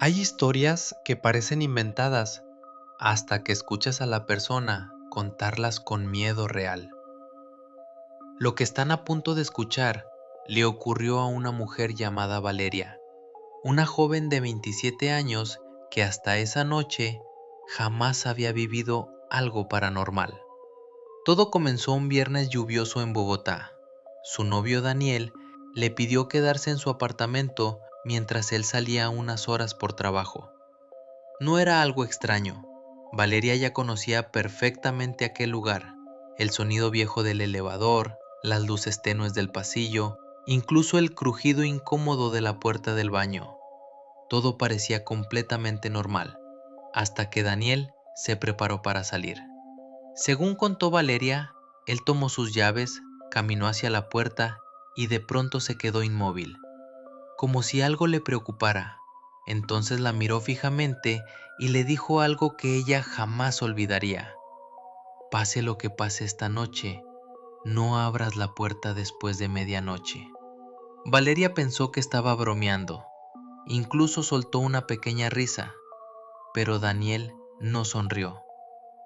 Hay historias que parecen inventadas hasta que escuchas a la persona contarlas con miedo real. Lo que están a punto de escuchar le ocurrió a una mujer llamada Valeria, una joven de 27 años que hasta esa noche jamás había vivido algo paranormal. Todo comenzó un viernes lluvioso en Bogotá. Su novio Daniel le pidió quedarse en su apartamento mientras él salía unas horas por trabajo. No era algo extraño. Valeria ya conocía perfectamente aquel lugar, el sonido viejo del elevador, las luces tenues del pasillo, incluso el crujido incómodo de la puerta del baño. Todo parecía completamente normal, hasta que Daniel se preparó para salir. Según contó Valeria, él tomó sus llaves, caminó hacia la puerta y de pronto se quedó inmóvil, como si algo le preocupara. Entonces la miró fijamente y le dijo algo que ella jamás olvidaría. Pase lo que pase esta noche, no abras la puerta después de medianoche. Valeria pensó que estaba bromeando, incluso soltó una pequeña risa, pero Daniel no sonrió.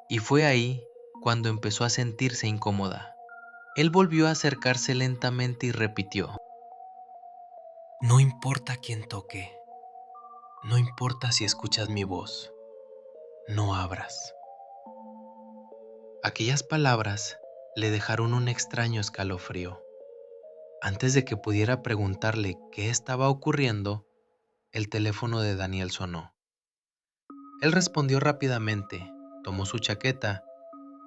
Y fue ahí cuando empezó a sentirse incómoda. Él volvió a acercarse lentamente y repitió: no importa quién toque, no importa si escuchas mi voz, no abras. Aquellas palabras le dejaron un extraño escalofrío. Antes de que pudiera preguntarle qué estaba ocurriendo, el teléfono de Daniel sonó. Él respondió rápidamente, tomó su chaqueta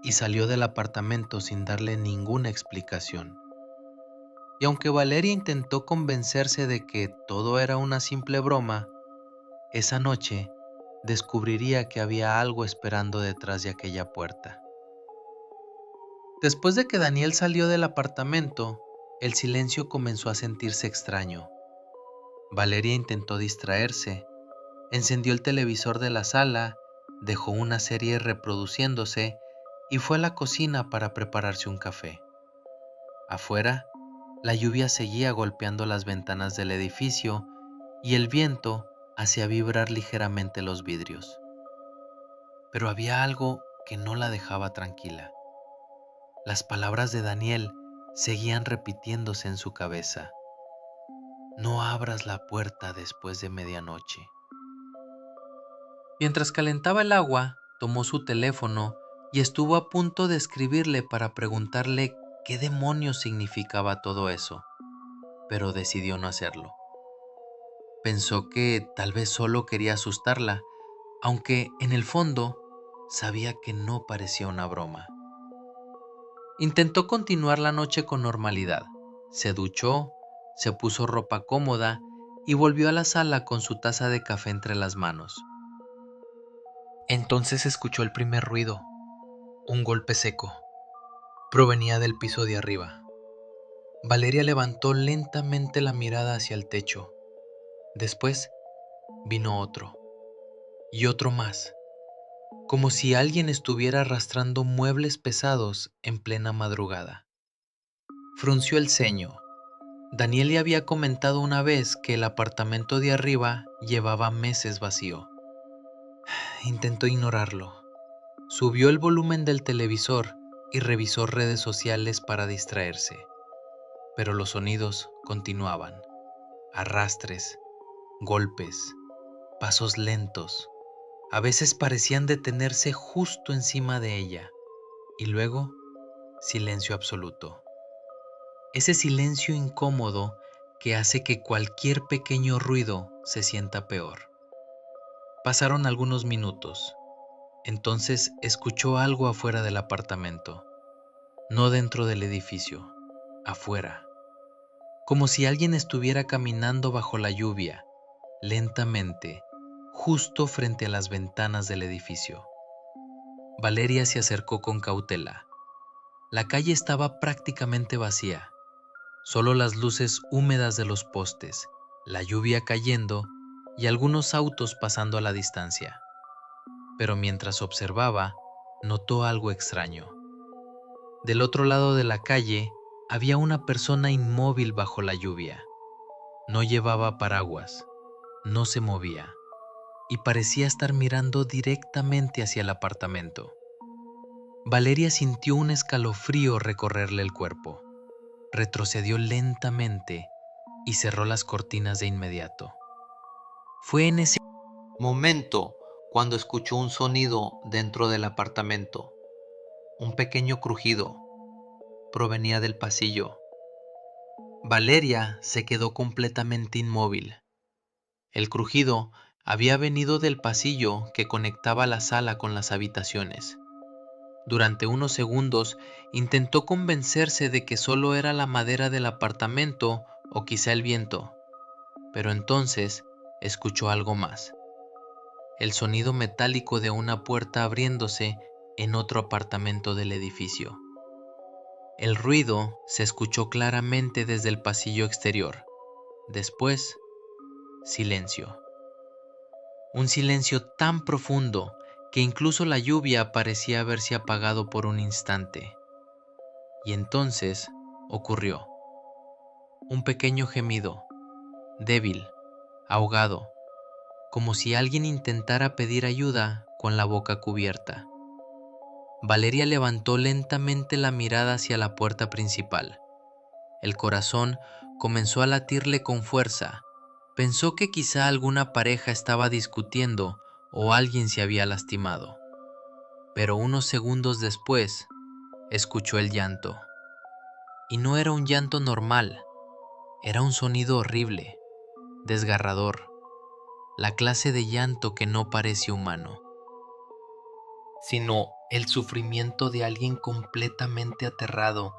y salió del apartamento sin darle ninguna explicación. Y aunque Valeria intentó convencerse de que todo era una simple broma, esa noche descubriría que había algo esperando detrás de aquella puerta. Después de que Daniel salió del apartamento, el silencio comenzó a sentirse extraño. Valeria intentó distraerse, encendió el televisor de la sala, dejó una serie reproduciéndose y fue a la cocina para prepararse un café. Afuera, la lluvia seguía golpeando las ventanas del edificio y el viento hacía vibrar ligeramente los vidrios. Pero había algo que no la dejaba tranquila. Las palabras de Daniel seguían repitiéndose en su cabeza. No abras la puerta después de medianoche. Mientras calentaba el agua, tomó su teléfono y estuvo a punto de escribirle para preguntarle qué demonios significaba todo eso, pero decidió no hacerlo. Pensó que tal vez solo quería asustarla, aunque en el fondo sabía que no parecía una broma. Intentó continuar la noche con normalidad. Se duchó, se puso ropa cómoda y volvió a la sala con su taza de café entre las manos. Entonces escuchó el primer ruido, un golpe seco. Provenía del piso de arriba. Valeria levantó lentamente la mirada hacia el techo. Después vino otro, y otro más, como si alguien estuviera arrastrando muebles pesados en plena madrugada. Frunció el ceño. Daniel le había comentado una vez que el apartamento de arriba llevaba meses vacío. Intentó ignorarlo. Subió el volumen del televisor y revisó redes sociales para distraerse. Pero los sonidos continuaban. Arrastres, golpes, pasos lentos. A veces parecían detenerse justo encima de ella. Y luego, silencio absoluto. Ese silencio incómodo que hace que cualquier pequeño ruido se sienta peor. Pasaron algunos minutos. Entonces escuchó algo afuera del apartamento. No dentro del edificio, afuera. Como si alguien estuviera caminando bajo la lluvia, lentamente, justo frente a las ventanas del edificio. Valeria se acercó con cautela. La calle estaba prácticamente vacía. Solo las luces húmedas de los postes, la lluvia cayendo y algunos autos pasando a la distancia. Pero mientras observaba, notó algo extraño. Del otro lado de la calle había una persona inmóvil bajo la lluvia. No llevaba paraguas, no se movía. y parecía estar mirando directamente hacia el apartamento. Valeria sintió un escalofrío recorrerle el cuerpo. Retrocedió lentamente y cerró las cortinas de inmediato. Fue en ese momento cuando escuchó un sonido dentro del apartamento. Un pequeño crujido provenía del pasillo. Valeria se quedó completamente inmóvil. El crujido había venido del pasillo que conectaba la sala con las habitaciones. Durante unos segundos intentó convencerse de que solo era la madera del apartamento o quizá el viento, pero entonces escuchó algo más: el sonido metálico de una puerta abriéndose en otro apartamento del edificio. El ruido se escuchó claramente desde el pasillo exterior. Después, silencio. Un silencio tan profundo que incluso la lluvia parecía haberse apagado por un instante. Y entonces ocurrió. Un pequeño gemido, débil, ahogado, como si alguien intentara pedir ayuda con la boca cubierta. Valeria levantó lentamente la mirada hacia la puerta principal. El corazón comenzó a latirle con fuerza. Pensó que quizá alguna pareja estaba discutiendo o alguien se había lastimado. Pero unos segundos después, escuchó el llanto. Y no era un llanto normal, era un sonido horrible, desgarrador, la clase de llanto que no parece humano, sino el sufrimiento de alguien completamente aterrado.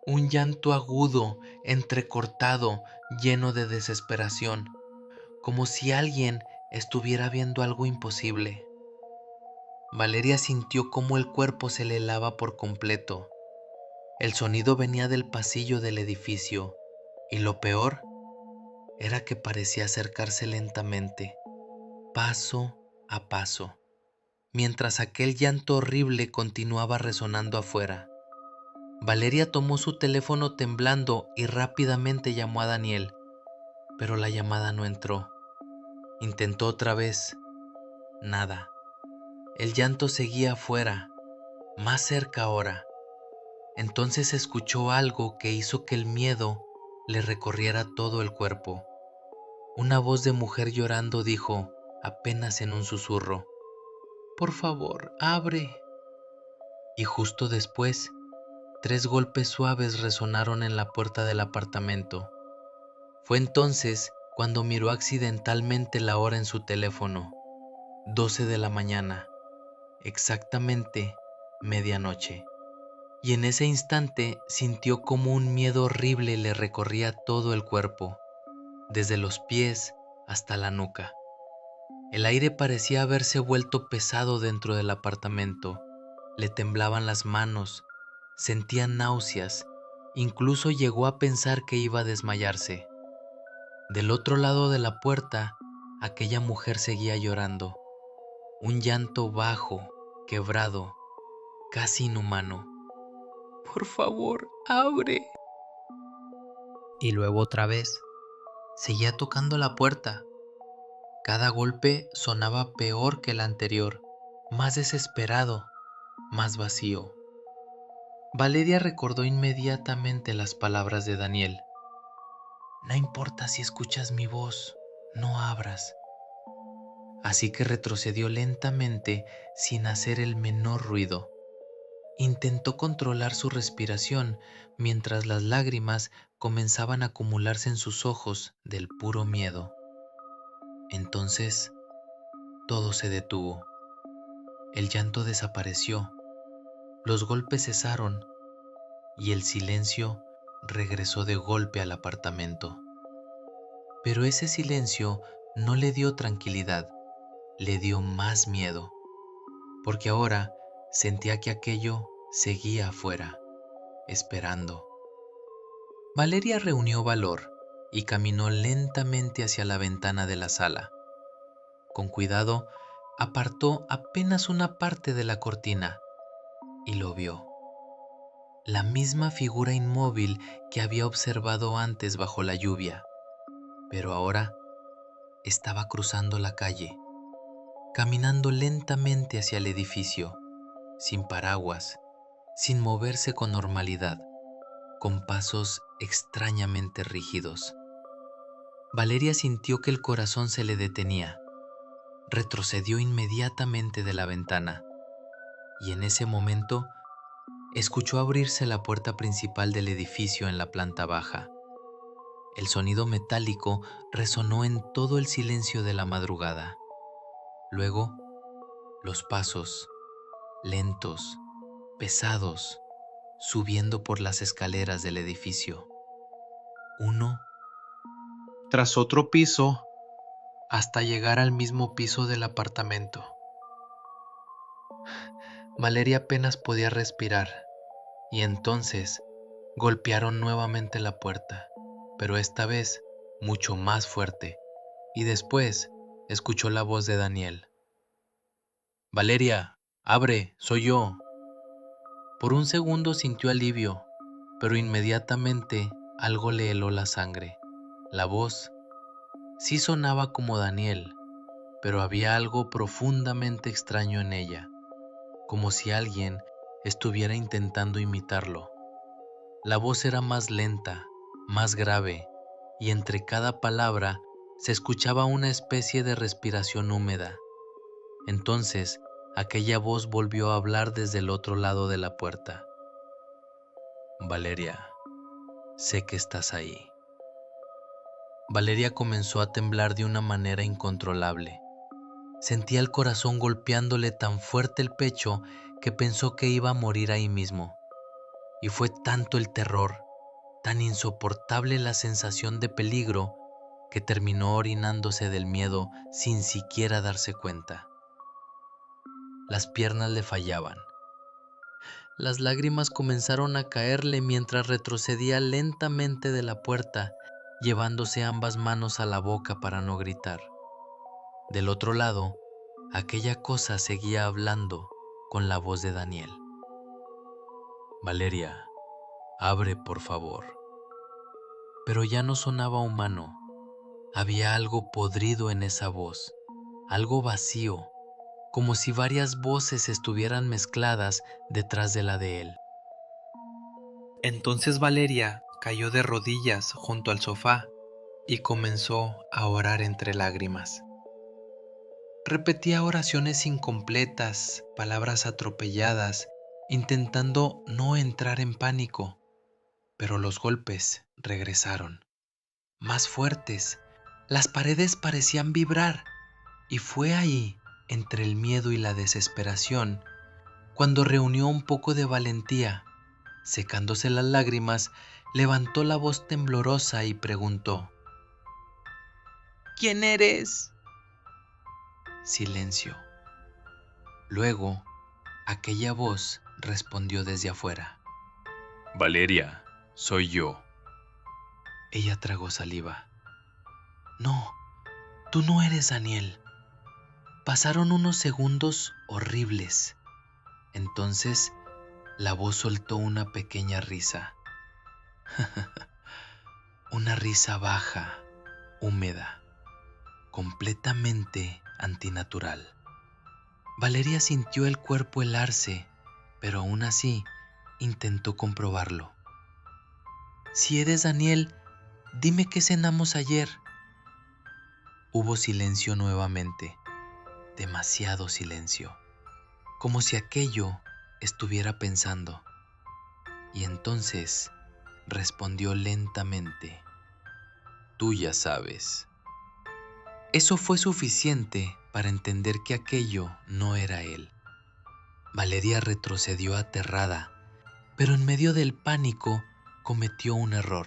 Un llanto agudo, entrecortado, lleno de desesperación, como si alguien estuviera viendo algo imposible. Valeria sintió cómo el cuerpo se le helaba por completo. El sonido venía del pasillo del edificio, y lo peor era que parecía acercarse lentamente, paso a paso, mientras aquel llanto horrible continuaba resonando afuera. Valeria tomó su teléfono temblando y rápidamente llamó a Daniel, pero la llamada no entró. Intentó otra vez. Nada. El llanto seguía afuera, más cerca ahora. Entonces escuchó algo que hizo que el miedo le recorriera todo el cuerpo. Una voz de mujer llorando dijo, apenas en un susurro: «Por favor, abre». Y justo después, 3 golpes suaves resonaron en la puerta del apartamento. Fue entonces cuando miró accidentalmente la hora en su teléfono: 12 de la mañana, exactamente medianoche. Y en ese instante sintió como un miedo horrible le recorría todo el cuerpo, desde los pies hasta la nuca. El aire parecía haberse vuelto pesado dentro del apartamento. Le temblaban las manos, sentía náuseas, incluso llegó a pensar que iba a desmayarse. Del otro lado de la puerta, aquella mujer seguía llorando, un llanto bajo, quebrado, casi inhumano. «Por favor, abre». Y luego otra vez, seguía tocando la puerta. Cada golpe sonaba peor que el anterior, más desesperado, más vacío. Valeria recordó inmediatamente las palabras de Daniel: «No importa si escuchas mi voz, no abras». Así que retrocedió lentamente sin hacer el menor ruido. Intentó controlar su respiración mientras las lágrimas comenzaban a acumularse en sus ojos del puro miedo. Entonces, todo se detuvo. El llanto desapareció, los golpes cesaron y el silencio regresó de golpe al apartamento. Pero ese silencio no le dio tranquilidad, le dio más miedo, porque ahora sentía que aquello seguía afuera, esperando. Valeria reunió valor y caminó lentamente hacia la ventana de la sala. Con cuidado, apartó apenas una parte de la cortina y lo vio. La misma figura inmóvil que había observado antes bajo la lluvia, pero ahora estaba cruzando la calle, caminando lentamente hacia el edificio, sin paraguas, sin moverse con normalidad, con pasos extrañamente rígidos. Valeria sintió que el corazón se le detenía. Retrocedió inmediatamente de la ventana y en ese momento escuchó abrirse la puerta principal del edificio en la planta baja. El sonido metálico resonó en todo el silencio de la madrugada. Luego, los pasos, lentos, pesados, subiendo por las escaleras del edificio. Uno tras otro piso, hasta llegar al mismo piso del apartamento. Valeria apenas podía respirar, y entonces golpearon nuevamente la puerta, pero esta vez mucho más fuerte, y después escuchó la voz de Daniel. Valeria, abre, soy yo. Por un segundo sintió alivio, pero inmediatamente algo le heló la sangre. La voz sí sonaba como Daniel, pero había algo profundamente extraño en ella, como si alguien estuviera intentando imitarlo. La voz era más lenta, más grave, y entre cada palabra se escuchaba una especie de respiración húmeda. Entonces, aquella voz volvió a hablar desde el otro lado de la puerta. Valeria, sé que estás ahí. Valeria comenzó a temblar de una manera incontrolable. Sentía el corazón golpeándole tan fuerte el pecho que pensó que iba a morir ahí mismo. Y fue tanto el terror, tan insoportable la sensación de peligro, que terminó orinándose del miedo sin siquiera darse cuenta. Las piernas le fallaban. Las lágrimas comenzaron a caerle mientras retrocedía lentamente de la puerta, llevándose ambas manos a la boca para no gritar. Del otro lado, aquella cosa seguía hablando con la voz de Daniel. Valeria, abre por favor. Pero ya no sonaba humano. Había algo podrido en esa voz, algo vacío, como si varias voces estuvieran mezcladas detrás de la de él. Entonces Valeria cayó de rodillas junto al sofá y comenzó a orar entre lágrimas. Repetía oraciones incompletas, palabras atropelladas, intentando no entrar en pánico, pero los golpes regresaron, más fuertes. Las paredes parecían vibrar, y fue ahí, entre el miedo y la desesperación, cuando reunió un poco de valentía. Secándose las lágrimas, levantó la voz temblorosa y preguntó: ¿Quién eres? Silencio. Luego, aquella voz respondió desde afuera: Valeria, soy yo. Ella tragó saliva. No, tú no eres Daniel. Pasaron unos segundos horribles. Entonces, la voz soltó una pequeña risa. Una risa baja, húmeda, completamente antinatural. Valeria sintió el cuerpo helarse, pero aún así intentó comprobarlo. Si eres Daniel, dime qué cenamos ayer. Hubo silencio nuevamente, demasiado silencio, como si aquello estuviera pensando. Y entonces respondió lentamente: Tú ya sabes. Eso fue suficiente para entender que aquello no era él. Valeria retrocedió aterrada, pero en medio del pánico cometió un error.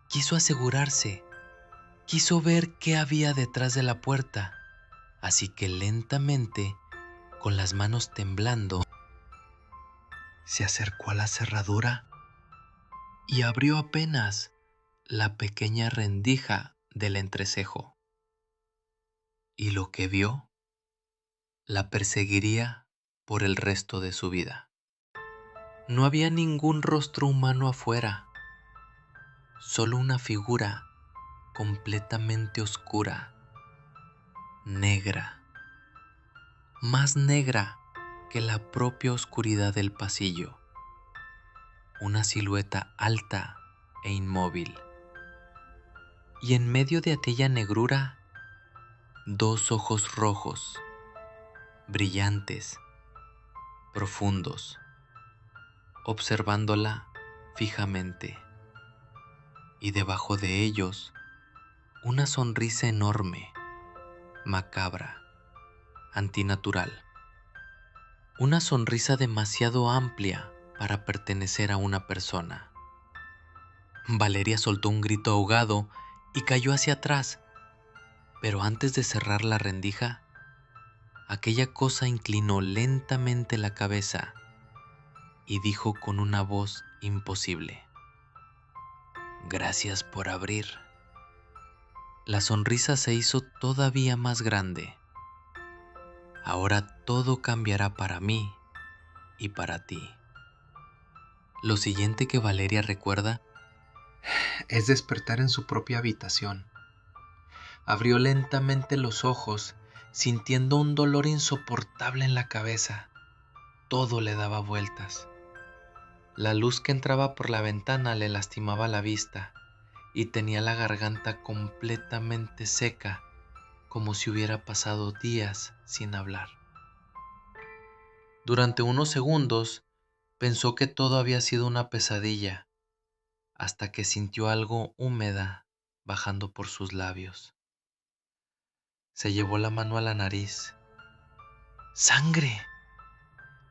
Quiso asegurarse, quiso ver qué había detrás de la puerta, así que lentamente, con las manos temblando, se acercó a la cerradura y abrió apenas la pequeña rendija del entrecejo. Y lo que vio la perseguiría por el resto de su vida. No había ningún rostro humano afuera, solo una figura completamente oscura, negra, más negra que la propia oscuridad del pasillo. Una silueta alta e inmóvil. Y en medio de aquella negrura, dos ojos rojos, brillantes, profundos, observándola fijamente. Y debajo de ellos, una sonrisa enorme, macabra, antinatural. Una sonrisa demasiado amplia para pertenecer a una persona. Valeria soltó un grito ahogado y cayó hacia atrás, pero antes de cerrar la rendija, aquella cosa inclinó lentamente la cabeza y dijo con una voz imposible: «Gracias por abrir». La sonrisa se hizo todavía más grande. «Ahora todo cambiará para mí y para ti». Lo siguiente que Valeria recuerda es despertar en su propia habitación. Abrió lentamente los ojos, sintiendo un dolor insoportable en la cabeza. Todo le daba vueltas. La luz que entraba por la ventana le lastimaba la vista y tenía la garganta completamente seca, como si hubiera pasado días sin hablar. Durante unos segundos pensó que todo había sido una pesadilla, hasta que sintió algo húmeda bajando por sus labios. Se llevó la mano a la nariz. ¡Sangre!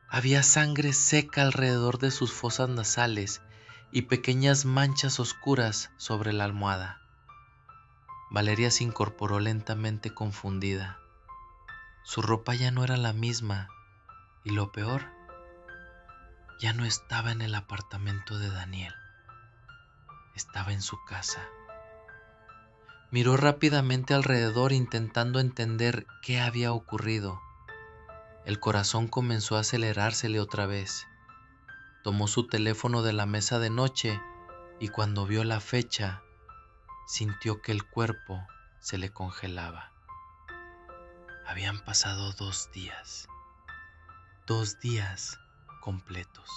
Había sangre seca alrededor de sus fosas nasales y pequeñas manchas oscuras sobre la almohada. Valeria se incorporó lentamente confundida. Su ropa ya no era la misma y lo peor, ya no estaba en el apartamento de Daniel. Estaba en su casa. Miró rápidamente alrededor intentando entender qué había ocurrido. El corazón comenzó a acelerársele otra vez. Tomó su teléfono de la mesa de noche y cuando vio la fecha, sintió que el cuerpo se le congelaba. Habían pasado 2 días. 2 días completos.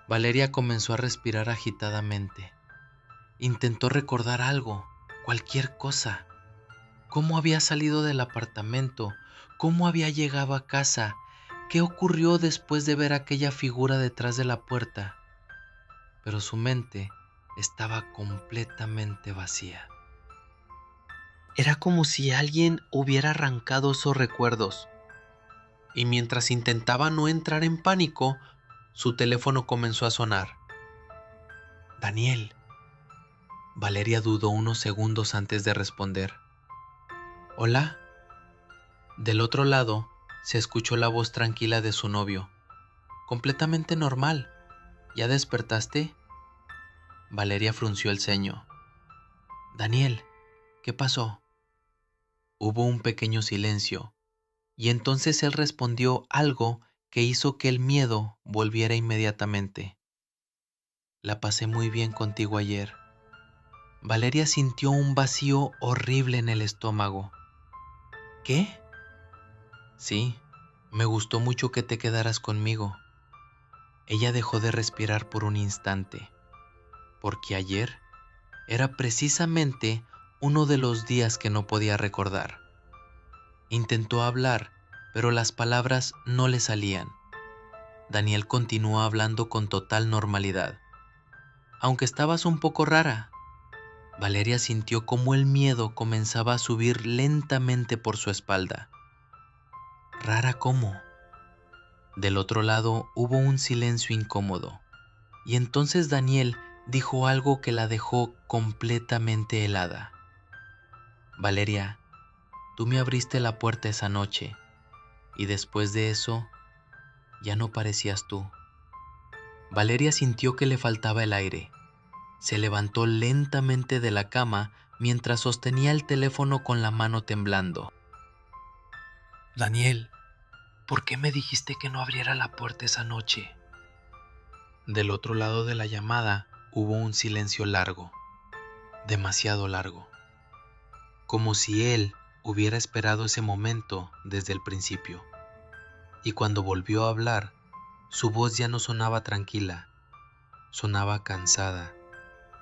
Valeria comenzó a respirar agitadamente. Intentó recordar algo, cualquier cosa. ¿Cómo había salido del apartamento? ¿Cómo había llegado a casa? ¿Qué ocurrió después de ver aquella figura detrás de la puerta? Pero su mente estaba completamente vacía. Era como si alguien hubiera arrancado esos recuerdos. Y mientras intentaba no entrar en pánico, su teléfono comenzó a sonar. «Daniel». Valeria dudó unos segundos antes de responder. «¿Hola?» Del otro lado se escuchó la voz tranquila de su novio. «Completamente normal. ¿Ya despertaste?» Valeria frunció el ceño. «Daniel, ¿qué pasó?» Hubo un pequeño silencio, y entonces él respondió algo que hizo que el miedo volviera inmediatamente. «La pasé muy bien contigo ayer». Valeria sintió un vacío horrible en el estómago. «¿Qué?» «Sí, me gustó mucho que te quedaras conmigo». Ella dejó de respirar por un instante, porque ayer era precisamente uno de los días que no podía recordar. Intentó hablar, pero las palabras no le salían. Daniel continuó hablando con total normalidad. «Aunque estabas un poco rara». Valeria sintió cómo el miedo comenzaba a subir lentamente por su espalda. ¿Rara cómo? Del otro lado hubo un silencio incómodo, y entonces Daniel dijo algo que la dejó completamente helada. «Valeria, tú me abriste la puerta esa noche, y después de eso, ya no parecías tú». Valeria sintió que le faltaba el aire. Se levantó lentamente de la cama mientras sostenía el teléfono con la mano temblando. «Daniel, ¿por qué me dijiste que no abriera la puerta esa noche?» Del otro lado de la llamada hubo un silencio largo, demasiado largo, como si él hubiera esperado ese momento desde el principio. Y cuando volvió a hablar, su voz ya no sonaba tranquila, sonaba cansada,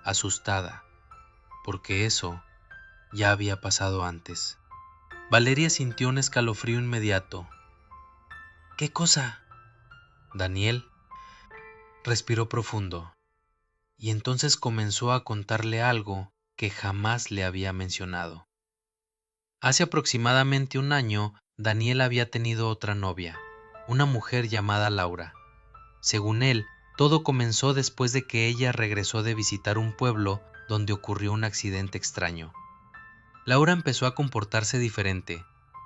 asustada, porque eso ya había pasado antes. Valeria sintió un escalofrío inmediato. ¿Qué cosa? Daniel respiró profundo y entonces comenzó a contarle algo que jamás le había mencionado. Hace aproximadamente un año, Daniel había tenido otra novia, una mujer llamada Laura. Según él, todo comenzó después de que ella regresó de visitar un pueblo donde ocurrió un accidente extraño. Laura empezó a comportarse diferente,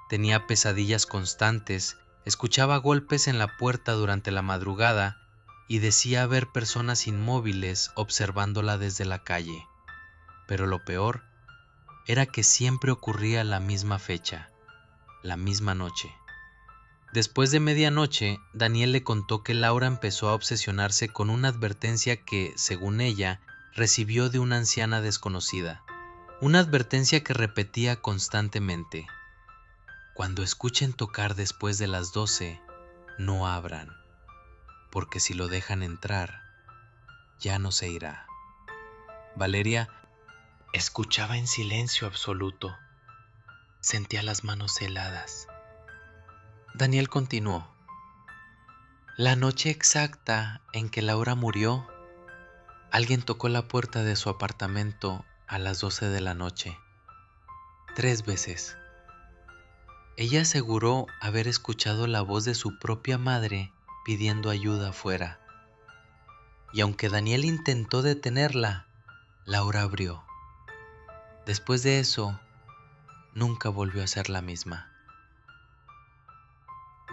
tenía pesadillas constantes, escuchaba golpes en la puerta durante la madrugada y decía ver personas inmóviles observándola desde la calle. Pero lo peor era que siempre ocurría la misma fecha, la misma noche. Después de medianoche, Daniel le contó que Laura empezó a obsesionarse con una advertencia que, según ella, recibió de una anciana desconocida. Una advertencia que repetía constantemente: cuando escuchen tocar después de las 12, no abran, porque si lo dejan entrar, ya no se irá. Valeria escuchaba en silencio absoluto. Sentía las manos heladas. Daniel continuó. La noche exacta en que Laura murió, alguien tocó la puerta de su apartamento a las 12 de la noche. 3 veces. Ella aseguró haber escuchado la voz de su propia madre pidiendo ayuda afuera. Y aunque Daniel intentó detenerla, Laura abrió. Después de eso, nunca volvió a ser la misma.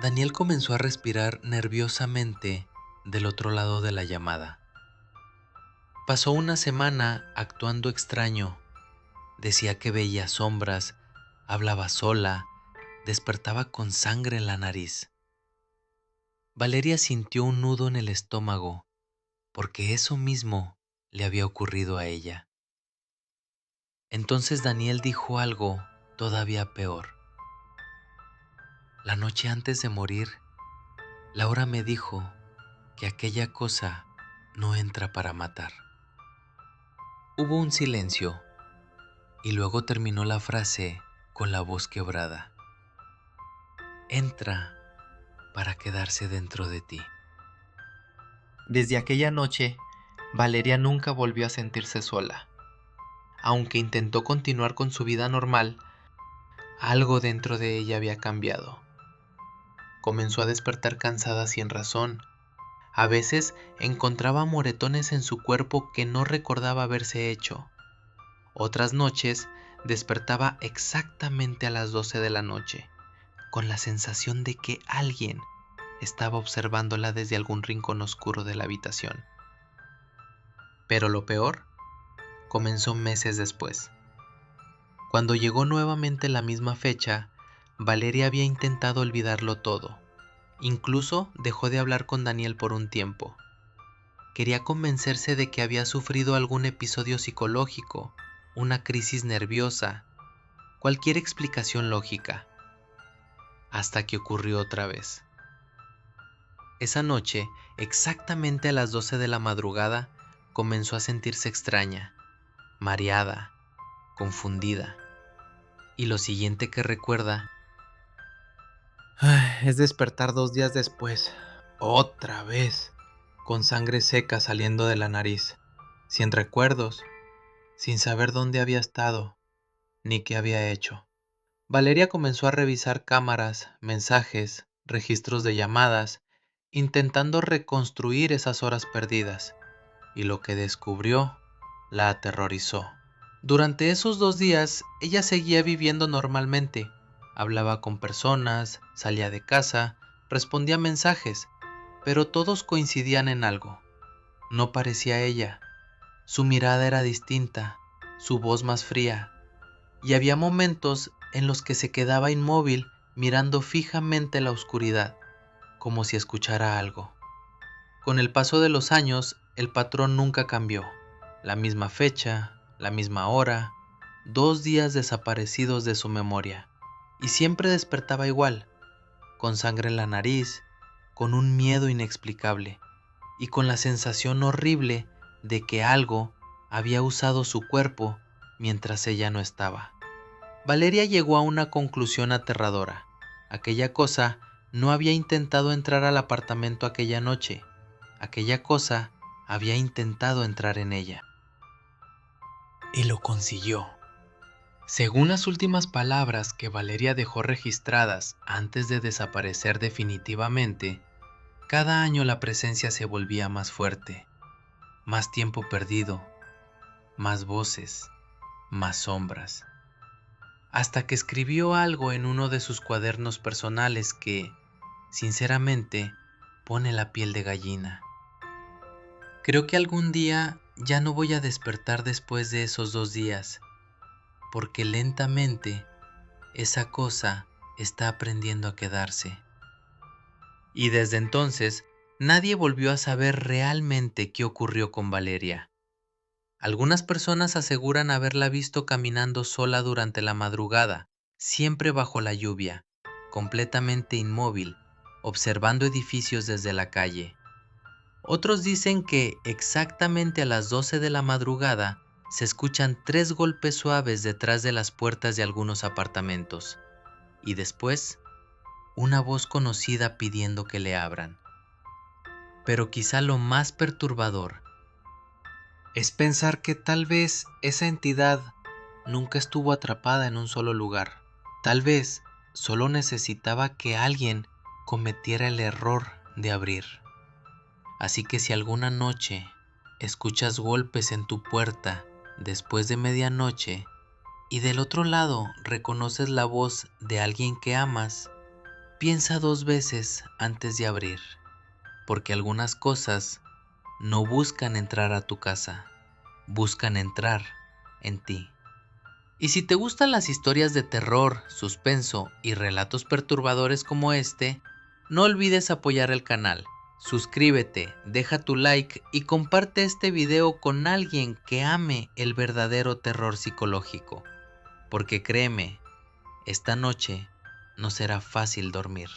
Daniel comenzó a respirar nerviosamente del otro lado de la llamada. Pasó una semana actuando extraño. Decía que veía sombras, hablaba sola, despertaba con sangre en la nariz. Valeria sintió un nudo en el estómago, porque eso mismo le había ocurrido a ella. Entonces Daniel dijo algo todavía peor. La noche antes de morir, Laura me dijo que aquella cosa no entra para matar. Hubo un silencio y luego terminó la frase con la voz quebrada. Entra para quedarse dentro de ti. Desde aquella noche, Valeria nunca volvió a sentirse sola. Aunque intentó continuar con su vida normal, algo dentro de ella había cambiado. Comenzó a despertar cansada sin razón. A veces encontraba moretones en su cuerpo que no recordaba haberse hecho. Otras noches despertaba exactamente a las 12 de la noche, con la sensación de que alguien estaba observándola desde algún rincón oscuro de la habitación. Pero lo peor comenzó meses después. Cuando llegó nuevamente la misma fecha, Valeria había intentado olvidarlo todo. Incluso dejó de hablar con Daniel por un tiempo. Quería convencerse de que había sufrido algún episodio psicológico, una crisis nerviosa, cualquier explicación lógica, hasta que ocurrió otra vez. Esa noche, exactamente a las 12 de la madrugada, comenzó a sentirse extraña, mareada, confundida. Y lo siguiente que recuerda es despertar 2 días después, otra vez, con sangre seca saliendo de la nariz, sin recuerdos, sin saber dónde había estado, ni qué había hecho. Valeria comenzó a revisar cámaras, mensajes, registros de llamadas, intentando reconstruir esas horas perdidas, y lo que descubrió la aterrorizó. Durante esos 2 días, ella seguía viviendo normalmente. Hablaba con personas, salía de casa, respondía mensajes, pero todos coincidían en algo. No parecía ella. Su mirada era distinta, su voz más fría, y había momentos en los que se quedaba inmóvil mirando fijamente la oscuridad, como si escuchara algo. Con el paso de los años, el patrón nunca cambió. La misma fecha, la misma hora, 2 días desaparecidos de su memoria. y siempre despertaba igual, con sangre en la nariz, con un miedo inexplicable y con la sensación horrible de que algo había usado su cuerpo mientras ella no estaba. Valeria llegó a una conclusión aterradora. Aquella cosa no había intentado entrar al apartamento aquella noche. Aquella cosa había intentado entrar en ella. Y lo consiguió. Según las últimas palabras que Valeria dejó registradas antes de desaparecer definitivamente, cada año la presencia se volvía más fuerte, más tiempo perdido, más voces, más sombras, hasta que escribió algo en uno de sus cuadernos personales que, sinceramente, pone la piel de gallina. Creo que algún día ya no voy a despertar después de esos 2 días, porque lentamente esa cosa está aprendiendo a quedarse. Y desde entonces, nadie volvió a saber realmente qué ocurrió con Valeria. Algunas personas aseguran haberla visto caminando sola durante la madrugada, siempre bajo la lluvia, completamente inmóvil, observando edificios desde la calle. Otros dicen que exactamente a las 12 de la madrugada se escuchan 3 golpes suaves detrás de las puertas de algunos apartamentos, y después una voz conocida pidiendo que le abran. Pero quizá lo más perturbador es pensar que tal vez esa entidad nunca estuvo atrapada en un solo lugar. Tal vez solo necesitaba que alguien cometiera el error de abrir. Así que si alguna noche escuchas golpes en tu puerta después de medianoche y del otro lado reconoces la voz de alguien que amas, piensa 2 veces antes de abrir, porque algunas cosas no buscan entrar a tu casa, buscan entrar en ti. Y si te gustan las historias de terror, suspenso y relatos perturbadores como este, no olvides apoyar el canal. Suscríbete, deja tu like y comparte este video con alguien que ame el verdadero terror psicológico. Porque créeme, esta noche no será fácil dormir.